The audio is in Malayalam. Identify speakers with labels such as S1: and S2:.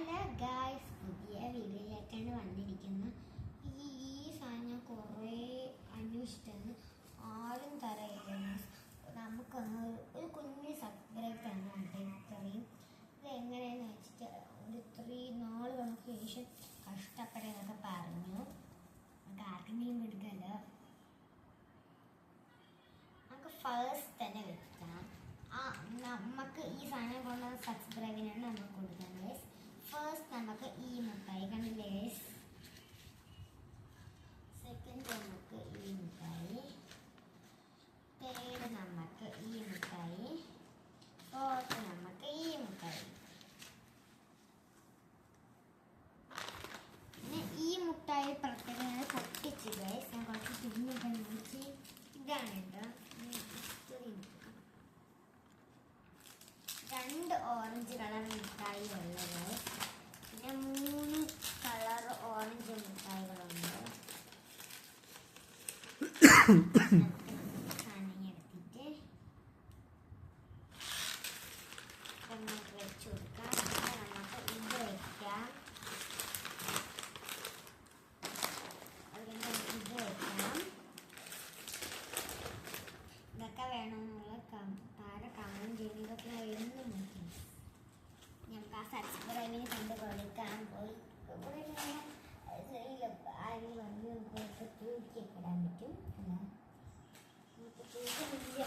S1: ഹലോ ഗായ്സ്, പുതിയ വീഡിയോയിലേക്കാണ് വന്നിരിക്കുന്നത്. ഈ സാധനം ഞാൻ കുറേ അന്വേഷിച്ചാണ്, ആരും തരയില്ല. നമുക്കൊന്ന് ഒരു കുഞ്ഞ് സബ്സ്ക്രൈബ് തന്നിട്ട് ഇത്രയും ഇത് എങ്ങനെയാണെന്ന് വെച്ചിട്ട് ഒരു 3-4 കണക്ക് ശേഷം കഷ്ടപ്പെടാനൊക്കെ പറഞ്ഞു. നമുക്ക് ആർക്കെങ്കിലും എടുക്കല്ലോ. നമുക്ക് ഫസ്റ്റ് തന്നെ വെക്കാം. നമുക്ക് ഈ സാധനം കൊണ്ട് സബ്സ്ക്രൈബിനാണ് നമുക്ക് കൊടുക്കുന്നത്. ഫസ്റ്റ് നമുക്ക് ഈ മുട്ടായി കണ്ടില്ലേ. സെക്കൻഡ് നമുക്ക് ഈ മുട്ടായി, തേർഡ് നമുക്ക് ഈ മുട്ടായി, ഫോർത്ത് നമുക്ക് ഈ മുട്ടായി. പിന്നെ ഈ മുട്ടായി പ്രത്യേകം പൊട്ടിച്ച് ഗൈസ് ഞാൻ കുറച്ച് തിന്നിട്ട് നോക്കി. ഇതാണ് കേട്ടോ 2 ഓറഞ്ച് കളർ മിഠായി ഉള്ളത്. പിന്നെ 3 കളർ ഓറഞ്ച് മിഠായികളുണ്ട്. സാധനം എടുത്തിട്ട് നമുക്ക് വെച്ച് കൊടുക്കാം. നമുക്ക് ഇത് വയ്ക്കാം. ഇത് വയ്ക്കാം. ഇതൊക്കെ വേണമെന്നുള്ള താഴെ കമന്റ് ചെയ്യുന്നതൊക്കെ എന്നും നോക്കി ഞങ്ങൾക്ക് ആ സബ്സ്ക്രൈബിന് കണ്ട് കൊടുക്കാൻ പോയി ആരെങ്കിലും വന്ന് നമുക്ക് തൂക്കിയൊക്കെ ഇടാൻ പറ്റും. നമുക്ക് തൂക്കില്ല